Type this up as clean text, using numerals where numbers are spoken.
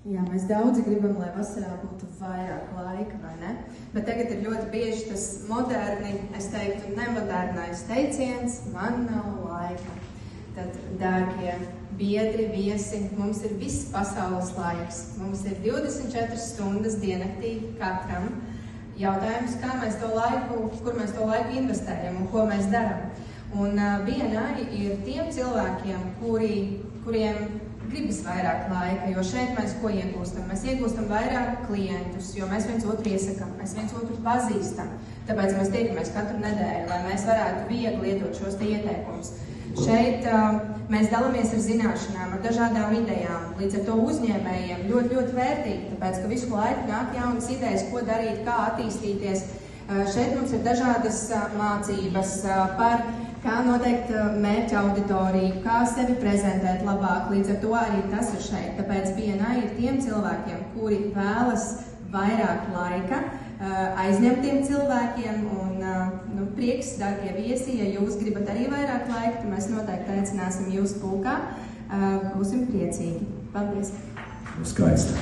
Jā, mēs daudzi gribam, lai vasarā būtu vairāk laika, vai ne? Bet tagad ir ļoti bieži tas moderni, es teiktu, nemodernais teiciens, man nav laika. Tad, dārgie biedri, viesi, mums ir viss pasaules laiks. Mums ir 24 stundas diennaktī katram. Jautājums, kā mēs to laiku, kur mēs to laiku investējam un ko mēs darām. Un viena ir tiem cilvēkiem, kuriem gribas vairāk laika, jo šeit mēs ko iegūstam? Mēs iegūstam vairāk klientus, jo mēs viens otru iesakam, mēs viens otru pazīstam. Tāpēc mēs tiekamies katru nedēļu, lai mēs varētu viegli lietot šos te ieteikumus. Šeit mēs dalāmies ar zināšanām, ar dažādām idejām, līdz ar to uzņēmējiem ļoti vērtīgi, tāpēc, ka visu laiku nāk jaunas idejas, ko darīt, kā attīstīties. Šeit mums ir dažādas mācības par kā noteikt mērķa auditoriju, kā sevi prezentēt labāk, līdz ar to arī tas ir šeit. Tāpēc BNI ir tiem cilvēkiem, kuri vēlas vairāk laika aizņemtiem cilvēkiem, un prieks, dārgie viesi, ja jūs gribat arī vairāk laika, tad mēs noteikti aicināsim jūs pulkā. Būsim priecīgi. Paldies! Skaisti.